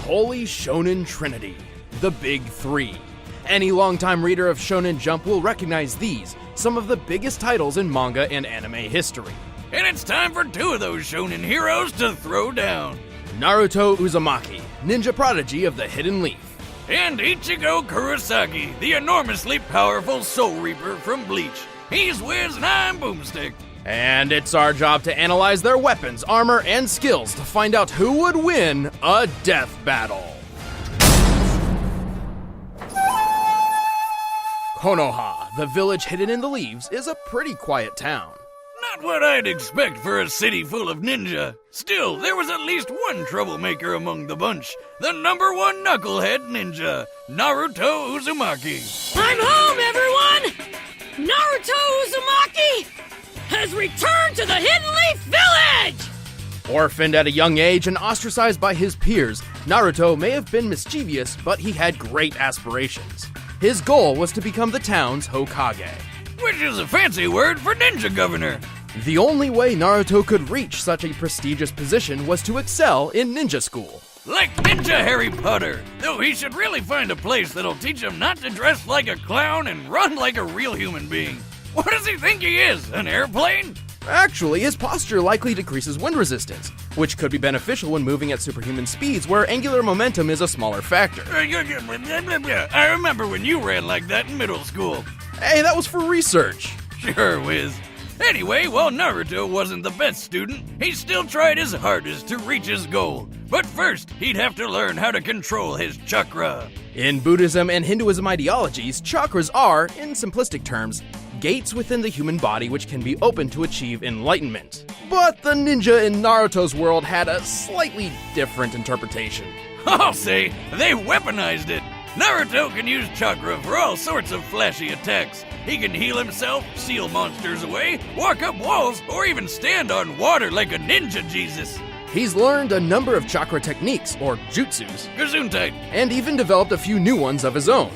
Holy Shonen Trinity, the Big Three. Any longtime reader of Shonen Jump will recognize these, some of the biggest titles in manga and anime history. And it's time for two of those shonen heroes to throw down. Naruto Uzumaki, ninja prodigy of the Hidden Leaf. And Ichigo Kurosaki, the enormously powerful Soul Reaper from Bleach. He's Wiz and I'm Boomstick. And it's our job to analyze their weapons, armor, and skills to find out who would win a death battle. Konoha, the village hidden in the leaves, is a pretty quiet town. Not what I'd expect for a city full of ninja. Still, there was at least one troublemaker among the bunch. The #1 knucklehead ninja, Naruto Uzumaki. I'm home, everyone! Naruto Uzumaki has returned to the Hidden Leaf Village! Orphaned at a young age and ostracized by his peers, Naruto may have been mischievous, but he had great aspirations. His goal was to become the town's Hokage. Which is a fancy word for ninja governor. The only way Naruto could reach such a prestigious position was to excel in ninja school. Like Ninja Harry Potter, though he should really find a place that'll teach him not to dress like a clown and run like a real human being. What does he think he is, an airplane? Actually, his posture likely decreases wind resistance, which could be beneficial when moving at superhuman speeds where angular momentum is a smaller factor. I remember when you ran like that in middle school. Hey, that was for research. Sure, Wiz. Anyway, while Naruto wasn't the best student, he still tried his hardest to reach his goal. But first, he'd have to learn how to control his chakra. In Buddhism and Hinduism ideologies, chakras are, in simplistic terms, gates within the human body which can be opened to achieve enlightenment. But the ninja in Naruto's world had a slightly different interpretation. I'll say, they weaponized it. Naruto can use chakra for all sorts of flashy attacks. He can heal himself, seal monsters away, walk up walls, or even stand on water like a ninja Jesus. He's learned a number of chakra techniques, or jutsus, Gesundheit. and even developed a few new ones of his own.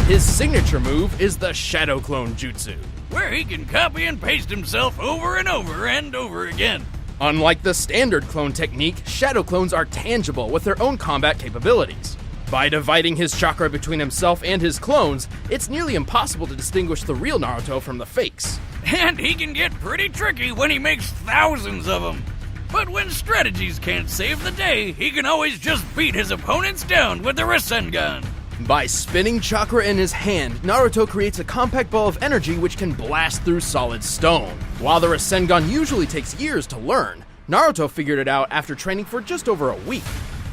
His signature move is the Shadow Clone Jutsu. Where he can copy and paste himself over and over and over again. Unlike the standard clone technique, shadow clones are tangible with their own combat capabilities. By dividing his chakra between himself and his clones, it's nearly impossible to distinguish the real Naruto from the fakes. And he can get pretty tricky when he makes thousands of them. But when strategies can't save the day, he can always just beat his opponents down with the Rasengan. By spinning chakra in his hand, Naruto creates a compact ball of energy which can blast through solid stone. While the Rasengan usually takes years to learn, Naruto figured it out after training for just over a week.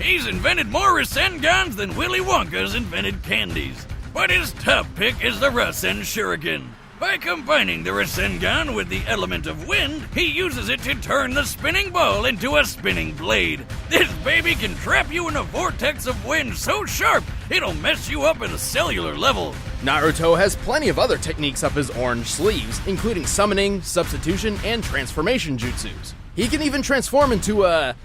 He's invented more Rasengans than Willy Wonka's invented candies. But his top pick is the Rasen Shuriken. By combining the Rasengan with the element of wind, he uses it to turn the spinning ball into a spinning blade. This baby can trap you in a vortex of wind so sharp, it'll mess you up at a cellular level. Naruto has plenty of other techniques up his orange sleeves, including summoning, substitution, and transformation jutsus. He can even transform into a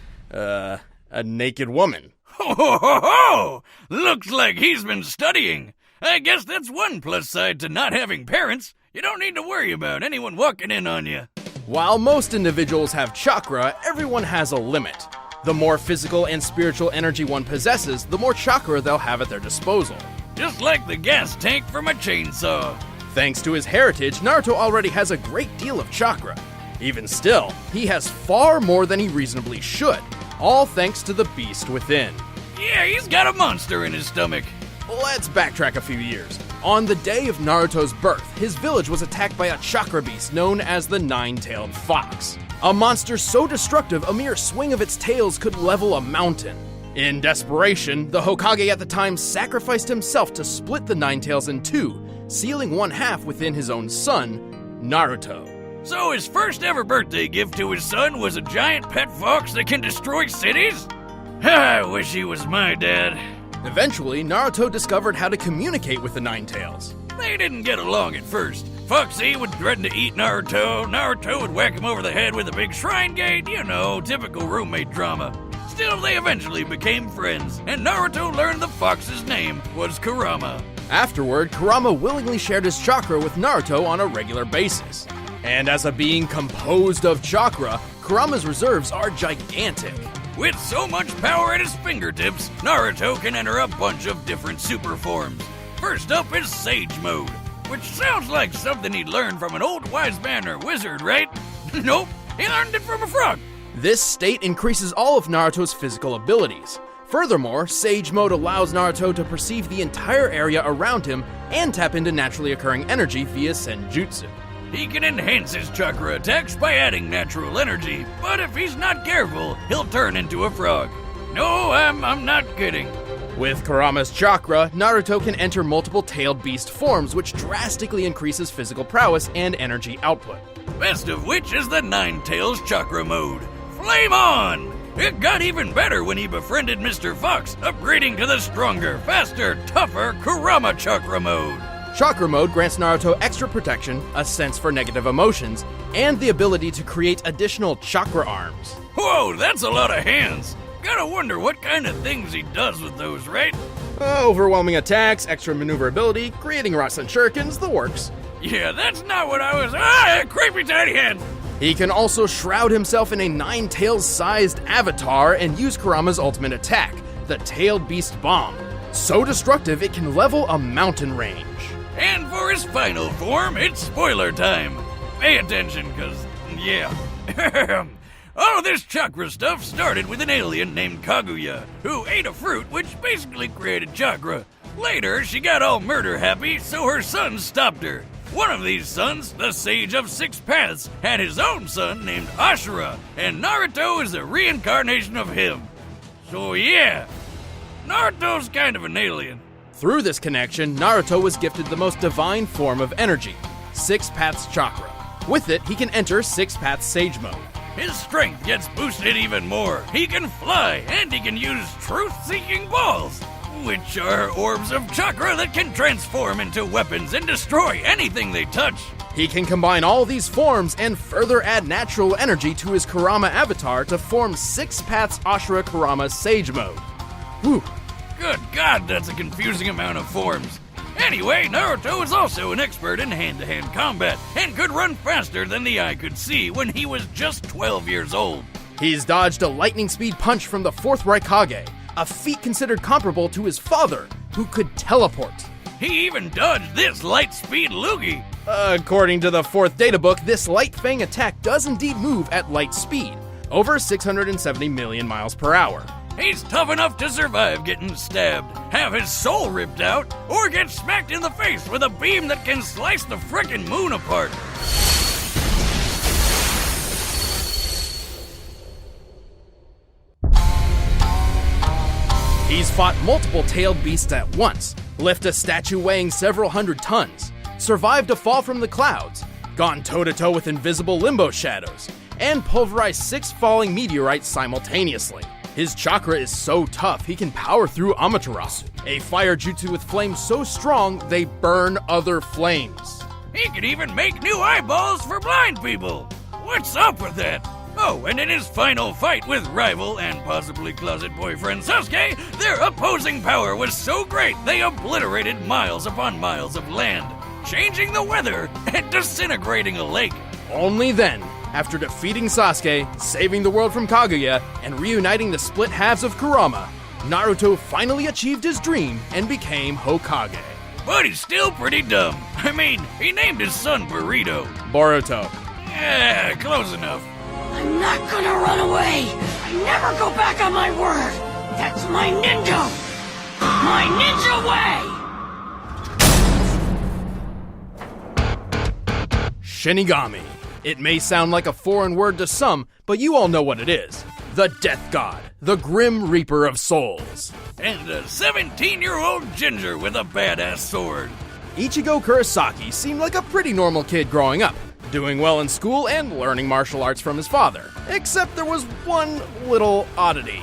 naked woman. Ho ho ho ho! Looks like he's been studying. I guess that's one plus side to not having parents. You don't need to worry about anyone walking in on you. While most individuals have chakra, everyone has a limit. The more physical and spiritual energy one possesses, the more chakra they'll have at their disposal. Just like the gas tank from a chainsaw. Thanks to his heritage, Naruto already has a great deal of chakra. Even still, he has far more than he reasonably should, all thanks to the beast within. Yeah, he's got a monster in his stomach. Let's backtrack a few years. On the day of Naruto's birth, his village was attacked by a chakra beast known as the Nine-Tailed Fox. A monster so destructive, a mere swing of its tails could level a mountain. In desperation, the Hokage at the time sacrificed himself to split the Nine-Tails in two, sealing one half within his own son, Naruto. So his first ever birthday gift to his son was a giant pet fox that can destroy cities? I wish he was my dad. Eventually, Naruto discovered how to communicate with the Nine-Tails. They didn't get along at first. Foxy would threaten to eat Naruto, Naruto would whack him over the head with a big shrine gate, you know, typical roommate drama. Still, they eventually became friends, and Naruto learned the fox's name was Kurama. Afterward, Kurama willingly shared his chakra with Naruto on a regular basis. And as a being composed of chakra, Kurama's reserves are gigantic. With so much power at his fingertips, Naruto can enter a bunch of different super forms. First up is Sage Mode, which sounds like something he'd learned from an old wise man or wizard, right? Nope, he learned it from a frog. This state increases all of Naruto's physical abilities. Furthermore, Sage Mode allows Naruto to perceive the entire area around him and tap into naturally occurring energy via Senjutsu. He can enhance his chakra attacks by adding natural energy, but if he's not careful, he'll turn into a frog. No, I'm not kidding. With Kurama's chakra, Naruto can enter multiple tailed beast forms, which drastically increases physical prowess and energy output. Best of which is the Nine Tails Chakra Mode. Flame on! It got even better when he befriended Mr. Fox, upgrading to the stronger, faster, tougher Kurama Chakra Mode. Chakra Mode grants Naruto extra protection, a sense for negative emotions, and the ability to create additional chakra arms. Whoa, that's a lot of hands. Gotta wonder what kind of things he does with those, right? Overwhelming attacks, extra maneuverability, creating Rasen Shurikens, the works. Yeah, that's not what I was. Creepy tiny hand! He can also shroud himself in a nine-tails-sized avatar and use Kurama's ultimate attack, the Tailed Beast Bomb. So destructive it can level a mountain range. And for his final form, it's spoiler time. Pay attention, cause, yeah. All of this chakra stuff started with an alien named Kaguya, who ate a fruit which basically created chakra. Later, she got all murder happy, so her son stopped her. One of these sons, the Sage of Six Paths, had his own son named Ashura, and Naruto is a reincarnation of him. So yeah, Naruto's kind of an alien. Through this connection, Naruto was gifted the most divine form of energy, Six Paths Chakra. With it, he can enter Six Paths Sage Mode. His strength gets boosted even more. He can fly, and he can use truth-seeking balls, which are orbs of chakra that can transform into weapons and destroy anything they touch. He can combine all these forms and further add natural energy to his Kurama avatar to form Six Paths Ashura Kurama Sage Mode. Whew. Good God, that's a confusing amount of forms. Anyway, Naruto is also an expert in hand-to-hand combat and could run faster than the eye could see when he was just 12 years old. He's dodged a lightning speed punch from the fourth Raikage, a feat considered comparable to his father, who could teleport. He even dodged this light-speed loogie. According to the fourth databook, this Light Fang attack does indeed move at light speed, over 670 million miles per hour. He's tough enough to survive getting stabbed, have his soul ripped out, or get smacked in the face with a beam that can slice the frickin' moon apart. He's fought multiple tailed beasts at once, lifted a statue weighing several hundred tons, survived a fall from the clouds, gone toe-to-toe with invisible limbo shadows, and pulverized 6 falling meteorites simultaneously. His chakra is so tough he can power through Amaterasu, a fire jutsu with flames so strong they burn other flames. He can even make new eyeballs for blind people. What's up with that? Oh, and in his final fight with rival and possibly closet boyfriend Sasuke, their opposing power was so great they obliterated miles upon miles of land, changing the weather and disintegrating a lake. Only then, after defeating Sasuke, saving the world from Kaguya, and reuniting the split halves of Kurama, Naruto finally achieved his dream and became Hokage. But he's still pretty dumb. I mean, he named his son Burrito. Boruto. Yeah, close enough. I'm not gonna run away! I never go back on my word! That's my ninja! My ninja way! Shinigami. It may sound like a foreign word to some, but you all know what it is. The Death God, the Grim Reaper of Souls. And a 17-year-old ginger with a badass sword. Ichigo Kurosaki seemed like a pretty normal kid growing up, doing well in school and learning martial arts from his father. Except there was one little oddity.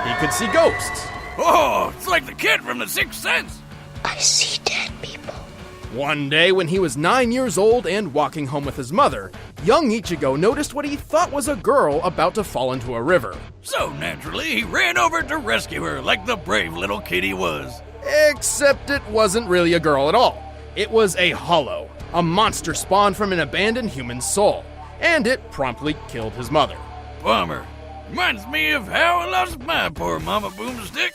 He could see ghosts. Oh, it's like the kid from The Sixth Sense. I see dead people. One day when he was 9 years old and walking home with his mother, young Ichigo noticed what he thought was a girl about to fall into a river. So naturally, he ran over to rescue her like the brave little kid he was. Except it wasn't really a girl at all. It was a hollow, a monster spawned from an abandoned human soul, and it promptly killed his mother. bummer. Reminds me of how I lost my poor mama boomstick.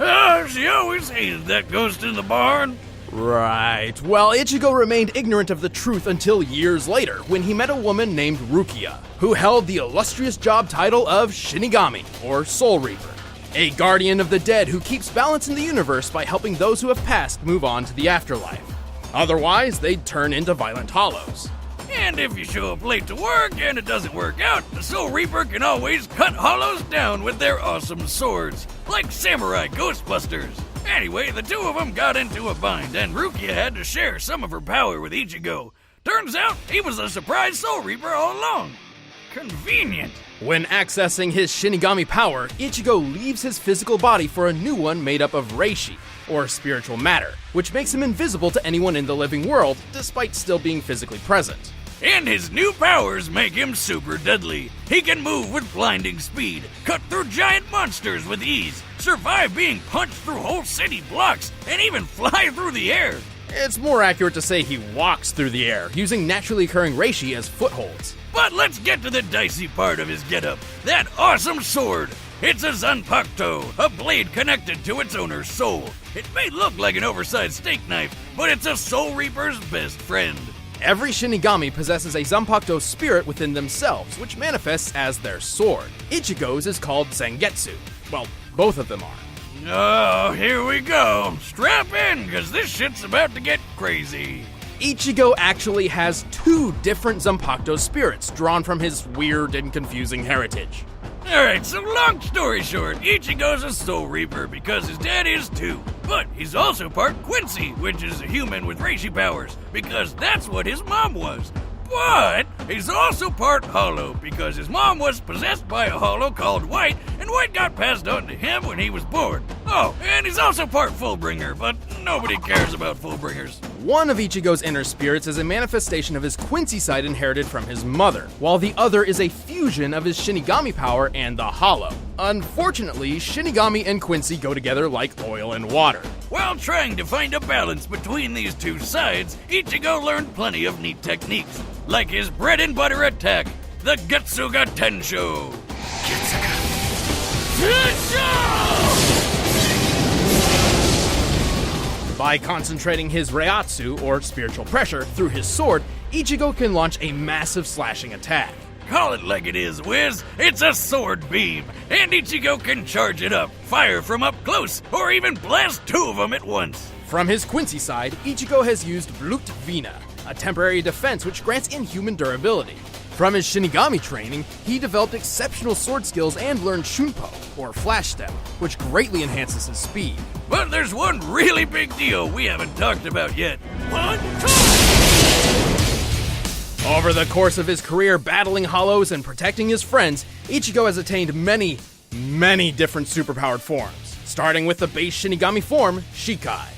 Oh, she always hated that ghost in the barn. Right. Well, Ichigo remained ignorant of the truth until years later, when he met a woman named Rukia, who held the illustrious job title of Shinigami, or Soul Reaper, a guardian of the dead who keeps balance in the universe by helping those who have passed move on to the afterlife. Otherwise, they'd turn into violent hollows. And if you show up late to work and it doesn't work out, the Soul Reaper can always cut hollows down with their awesome swords, like samurai ghostbusters. Anyway, the two of them got into a bind, and Rukia had to share some of her power with Ichigo. Turns out, he was a surprise Soul Reaper all along. Convenient. When accessing his Shinigami power, Ichigo leaves his physical body for a new one made up of reishi, or spiritual matter, which makes him invisible to anyone in the living world, despite still being physically present. And his new powers make him super deadly. He can move with blinding speed, cut through giant monsters with ease, survive being punched through whole city blocks, and even fly through the air. It's more accurate to say he walks through the air, using naturally occurring reishi as footholds. But let's get to the dicey part of his getup, that awesome sword. It's a Zanpakuto, a blade connected to its owner's soul. It may look like an oversized steak knife, but it's a Soul Reaper's best friend. Every Shinigami possesses a Zanpakuto spirit within themselves, which manifests as their sword. Ichigo's is called Zangetsu. Well, both of them are. Oh, here we go. Strap in, because this shit's about to get crazy. Ichigo actually has two different Zanpakuto spirits drawn from his weird and confusing heritage. Alright, so long story short, Ichigo's a Soul Reaper because his dad is too. But he's also part Quincy, which is a human with reishi powers, because that's what his mom was. But he's also part Hollow, because his mom was possessed by a Hollow called White, and White got passed on to him when he was born. Oh, and he's also part Fullbringer, but nobody cares about Fullbringers. One of Ichigo's inner spirits is a manifestation of his Quincy side inherited from his mother, while the other is a fusion of his Shinigami power and the Hollow. Unfortunately, Shinigami and Quincy go together like oil and water. While trying to find a balance between these two sides, Ichigo learned plenty of neat techniques, like his bread and butter attack, the Getsuga Tensho. By concentrating his Reiatsu, or spiritual pressure, through his sword, Ichigo can launch a massive slashing attack. Call it like it is, Wiz. It's a sword beam, and Ichigo can charge it up, fire from up close, or even blast two of them at once. From his Quincy side, Ichigo has used Blut Vina, a temporary defense which grants inhuman durability. From his Shinigami training, he developed exceptional sword skills and learned Shunpo, or Flash Step, which greatly enhances his speed. But there's one really big deal we haven't talked about yet. Over the course of his career battling hollows and protecting his friends, Ichigo has attained many different superpowered forms, starting with the base Shinigami form, Shikai.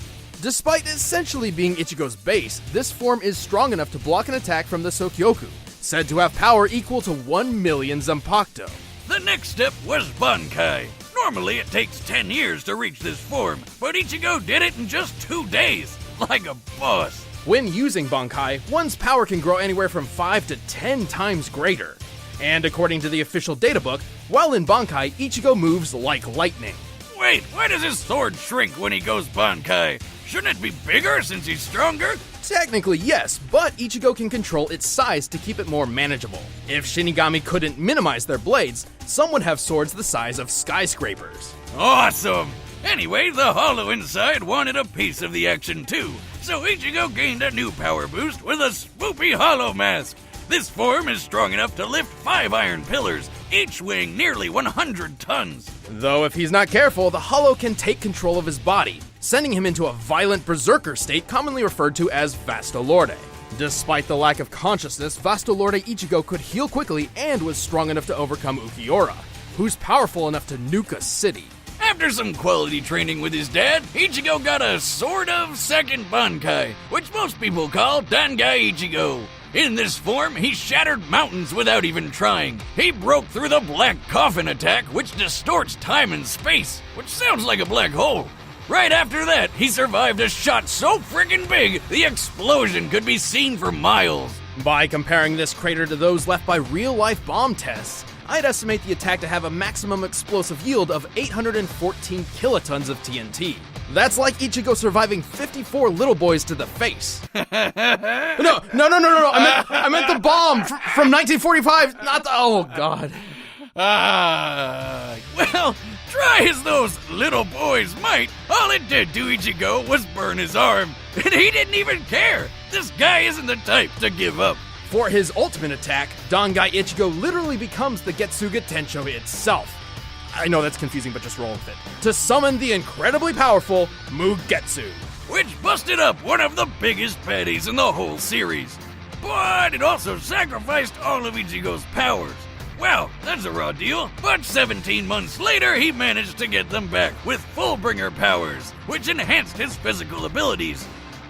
Despite essentially being Ichigo's base, this form is strong enough to block an attack from the Sokyoku, said to have power equal to 1 million Zanpakuto. The next step was Bankai. Normally it takes 10 years to reach this form, but Ichigo did it in just 2 days, like a boss. When using Bankai, one's power can grow anywhere from 5 to 10 times greater. And according to the official databook, while in Bankai, Ichigo moves like lightning. Wait, why does his sword shrink when he goes Bankai? Shouldn't it be bigger since he's stronger? Technically, yes, but Ichigo can control its size to keep it more manageable. If Shinigami couldn't minimize their blades, some would have swords the size of skyscrapers. Awesome! Anyway, the Hollow inside wanted a piece of the action too, so Ichigo gained a new power boost with a swoopy Hollow mask. This form is strong enough to lift 5 iron pillars, each weighing nearly 100 tons. Though if he's not careful, the Hollow can take control of his body, sending him into a violent berserker state commonly referred to as Vastolorde. Despite the lack of consciousness, Vastolorde Ichigo could heal quickly and was strong enough to overcome Ukiura, who's powerful enough to nuke a city. After some quality training with his dad, Ichigo got a sort of second Bankai, which most people call Dangai Ichigo. In this form, he shattered mountains without even trying. He broke through the Black Coffin attack, which distorts time and space, which sounds like a black hole. Right after that, he survived a shot so friggin' big, the explosion could be seen for miles. By comparing this crater to those left by real-life bomb tests, I'd estimate the attack to have a maximum explosive yield of 814 kilotons of TNT. That's like Ichigo surviving 54 little boys to the face. No. I meant the bomb from 1945, not the. Oh, God. Well, try as those little boys might, all it did to Ichigo was burn his arm. And he didn't even care. This guy isn't the type to give up. For his ultimate attack, Dangai Ichigo literally becomes the Getsuga Tensho itself. I know that's confusing, but just roll with it. To summon the incredibly powerful Mugetsu. Which busted up one of the biggest baddies in the whole series. But it also sacrificed all of Ichigo's powers. Well, that's a raw deal, but 17 months later he managed to get them back with Fullbringer powers, which enhanced his physical abilities.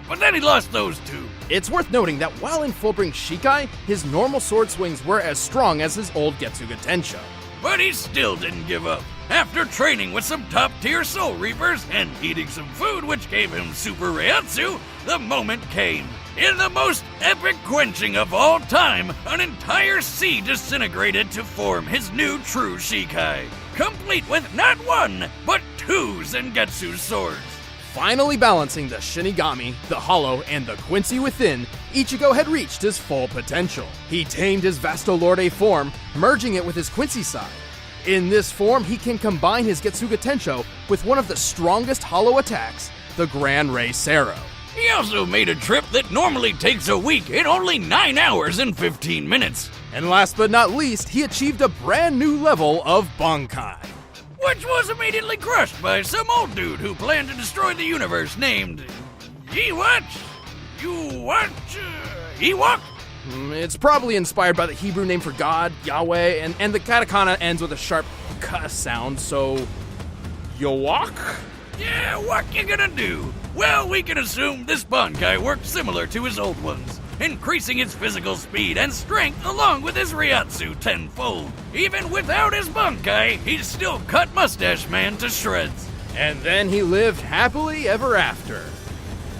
But then he lost those too. It's worth noting that while in Fullbring Shikai, his normal sword swings were as strong as his old Getsuga Tensho. But he still didn't give up. After training with some top-tier Soul Reapers and eating some food which gave him Super Reiatsu, the moment came. In the most epic quenching of all time, an entire sea disintegrated to form his new true Shikai, complete with not one, but two Zangetsu swords. Finally balancing the Shinigami, the Hollow, and the Quincy within, Ichigo had reached his full potential. He tamed his Vastolorde form, merging it with his Quincy side. In this form, he can combine his Getsuga Tensho with one of the strongest Hollow attacks, the Gran Rey Sero. He also made a trip that normally takes a week in only 9 hours and 15 minutes. And last but not least, he achieved a brand new level of Bankai. Which was immediately crushed by some old dude who planned to destroy the universe named... Ewok? It's probably inspired by the Hebrew name for God, Yahweh, and the katakana ends with a sharp k sound, so... Yowok? Yeah, what you gonna do? Well, we can assume this Bankai worked similar to his old ones, increasing his physical speed and strength along with his Reiatsu tenfold. Even without his Bankai, he still cut Mustache Man to shreds. And then he lived happily ever after.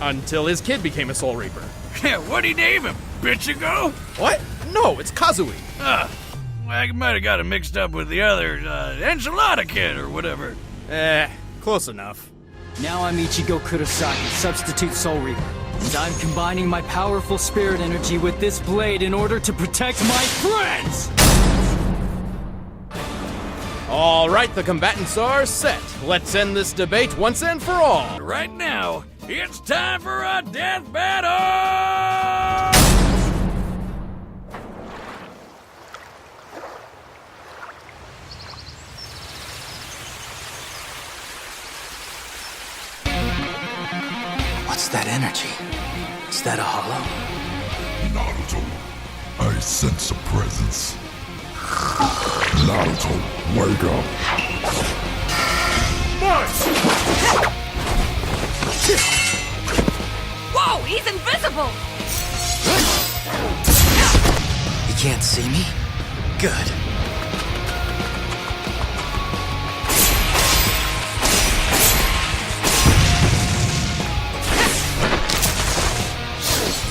Until his kid became a Soul Reaper. Yeah, what'd he name him? Bichigo? What? No, it's Kazui. I might have got him mixed up with the other, Enchilada Kid or whatever. Close enough. Now I'm Ichigo Kurosaki, substitute Soul Reaper. And I'm combining my powerful spirit energy with this blade in order to protect my friends! All right, the combatants are set. Let's end this debate once and for all. Right now, it's time for a death battle! What's that energy? Is that a hollow? Naruto, I sense a presence. Naruto, wake up. Whoa, he's invisible! You can't see me? Good.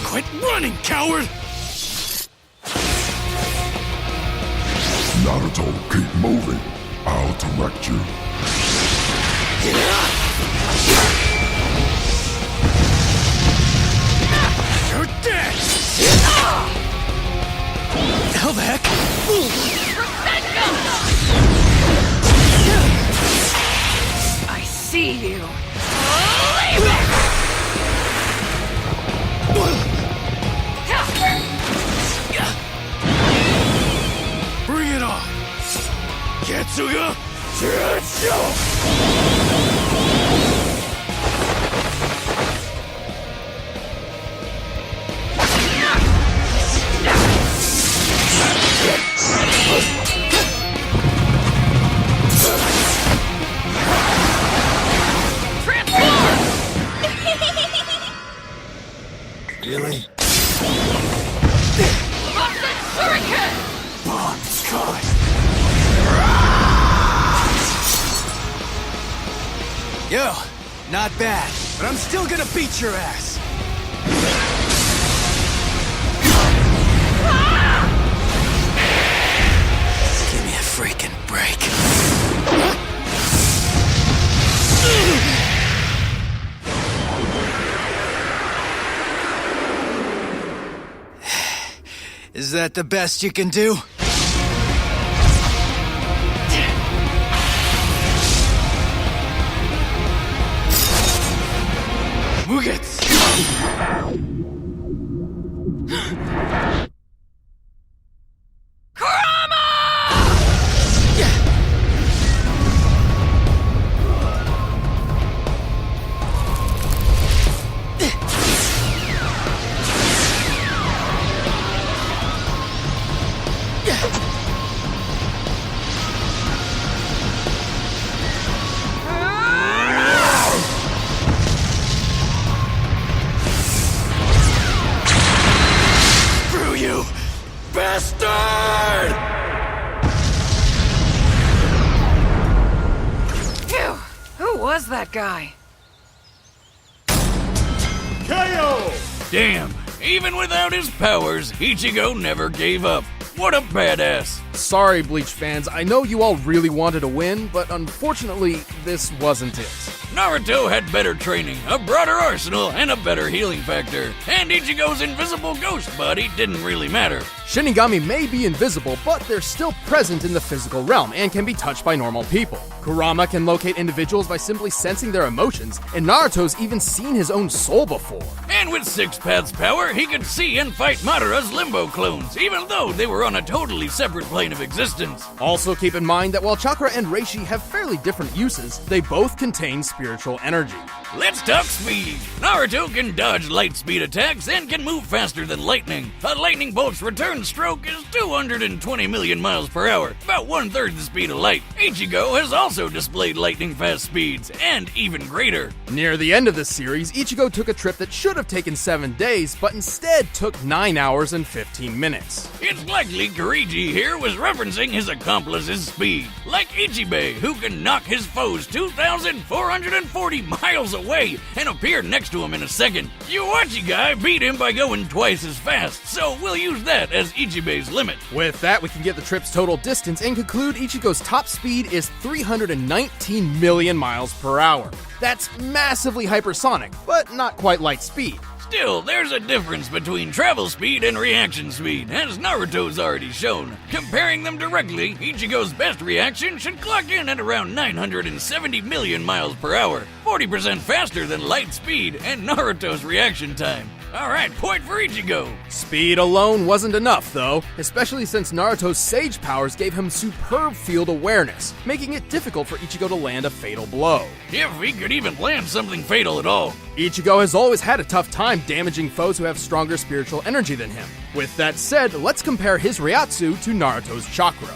Quit running, coward! Naruto, keep moving. I'll direct you. You're dead! Hell the heck? I see you. Leave it! Bring it on! Getsuga Tensho! Really? Bomb God. Yo, not bad, but I'm still gonna beat your ass. Give me a freaking break. Is that the best you can do? Mugetsu! Bastard! Phew! Who was that guy? KO! Damn, even without his powers, Ichigo never gave up. What a badass. Sorry, Bleach fans, I know you all really wanted to win, but unfortunately, this wasn't it. Naruto had better training, a broader arsenal, and a better healing factor. And Ichigo's invisible ghost body didn't really matter. Shinigami may be invisible, but they're still present in the physical realm and can be touched by normal people. Kurama can locate individuals by simply sensing their emotions, and Naruto's even seen his own soul before. And with Six Paths power, he could see and fight Madara's limbo clones, even though they were on a totally separate plane of existence. Also keep in mind that while chakra and reishi have fairly different uses, they both contain spiritual energy. Let's talk speed. Naruto can dodge light speed attacks and can move faster than lightning. A lightning bolt's return stroke is 220 million miles per hour, about 1/3 the speed of light. Ichigo has also displayed lightning fast speeds, and even greater. Near the end of the series, Ichigo took a trip that should have taken 7 days, but instead took 9 hours and 15 minutes. It's likely Kirigi here was referencing his accomplice's speed, like Ichibei, who can knock his foes 2,440 miles away and appear next to him in a second. Yuachi guy beat him by going twice as fast, so we'll use that as Ichibei's limit. With that, we can get the trip's total distance and conclude Ichigo's top speed is 319 million miles per hour. That's massively hypersonic, but not quite light speed. Still, there's a difference between travel speed and reaction speed, as Naruto's already shown. Comparing them directly, Ichigo's best reaction should clock in at around 970 million miles per hour, 40% faster than light speed and Naruto's reaction time. Alright, point for Ichigo. Speed alone wasn't enough, though, especially since Naruto's Sage powers gave him superb field awareness, making it difficult for Ichigo to land a fatal blow. If he could even land something fatal at all. Ichigo has always had a tough time damaging foes who have stronger spiritual energy than him. With that said, let's compare his Reiatsu to Naruto's chakra.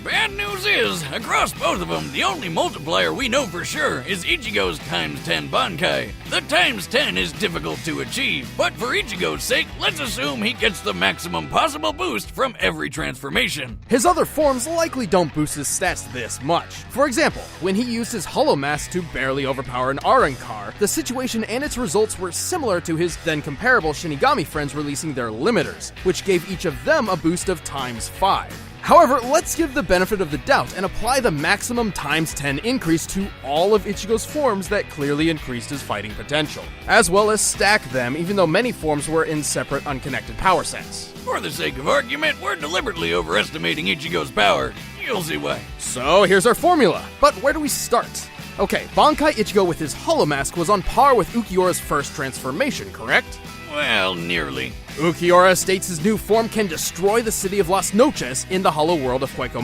Bad news is, across both of them, the only multiplier we know for sure is Ichigo's times 10 Bankai. The times 10 is difficult to achieve, but for Ichigo's sake, let's assume he gets the maximum possible boost from every transformation. His other forms likely don't boost his stats this much. For example, when he used his Hollow Mask to barely overpower an Arrancar, the situation and its results were similar to his then comparable Shinigami friends releasing their limiters, which gave each of them a boost of times 5. However, let's give the benefit of the doubt and apply the maximum times 10 increase to all of Ichigo's forms that clearly increased his fighting potential, as well as stack them even though many forms were in separate unconnected power sets. For the sake of argument, we're deliberately overestimating Ichigo's power. You'll see why. So here's our formula, but where do we start? Okay, Bankai Ichigo with his Hollow Mask was on par with Ukiyora's first transformation, correct? Well, nearly. Ukiora states his new form can destroy the city of Las Noches in the hollow world of Hueco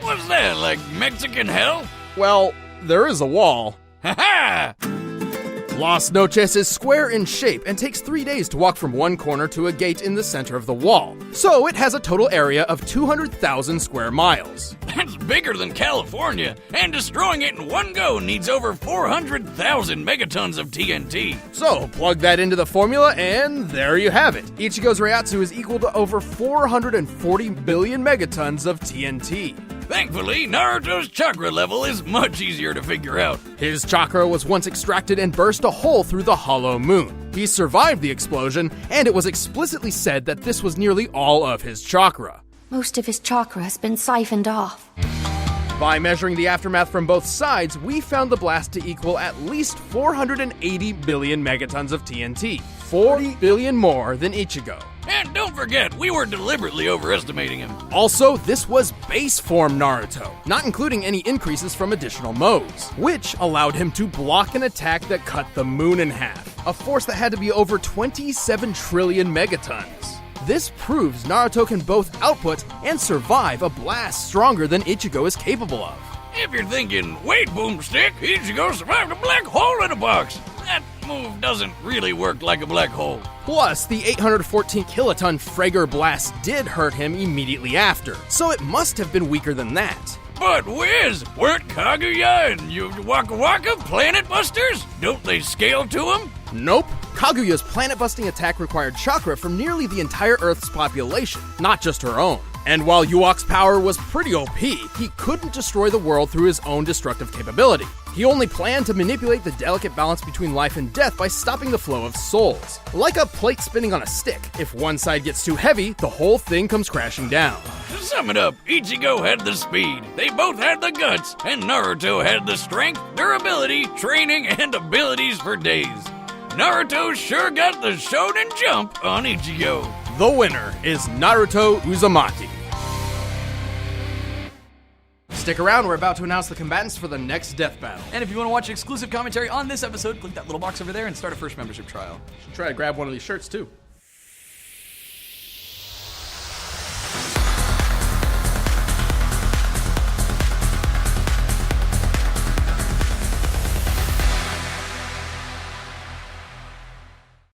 What's that, like Mexican hell? Well, there is a wall. Ha-ha! Las Noches is square in shape and takes 3 days to walk from one corner to a gate in the center of the wall. So it has a total area of 200,000 square miles. That's bigger than California, and destroying it in one go needs over 400,000 megatons of TNT. So plug that into the formula and there you have it. Ichigo's Reiatsu is equal to over 440 billion megatons of TNT. Thankfully, Naruto's chakra level is much easier to figure out. His chakra was once extracted and burst a hole through the hollow moon. He survived the explosion, and it was explicitly said that this was nearly all of his chakra. Most of his chakra has been siphoned off. By measuring the aftermath from both sides, we found the blast to equal at least 480 billion megatons of TNT, 40 billion more than Ichigo. And don't forget, we were deliberately overestimating him. Also, this was base form Naruto, not including any increases from additional modes, which allowed him to block an attack that cut the moon in half, a force that had to be over 27 trillion megatons. This proves Naruto can both output and survive a blast stronger than Ichigo is capable of. If you're thinking, wait, Boomstick, Ichigo survived a black hole in a box, that move doesn't really work like a black hole. Plus, the 814 kiloton Frager blast did hurt him immediately after, so it must have been weaker than that. But Wiz, weren't Kaguya and Waka Waka planet busters? Don't they scale to him? Nope. Kaguya's planet-busting attack required chakra from nearly the entire Earth's population, not just her own. And while Yuok's power was pretty OP, he couldn't destroy the world through his own destructive capability. He only planned to manipulate the delicate balance between life and death by stopping the flow of souls. Like a plate spinning on a stick, if one side gets too heavy, the whole thing comes crashing down. To sum it up, Ichigo had the speed, they both had the guts, and Naruto had the strength, durability, training, and abilities for days. Naruto sure got the shonen jump on Ichigo. The winner is Naruto Uzumaki. Stick around, we're about to announce the combatants for the next death battle. And if you want to watch exclusive commentary on this episode, click that little box over there and start a first membership trial. Should try to grab one of these shirts too.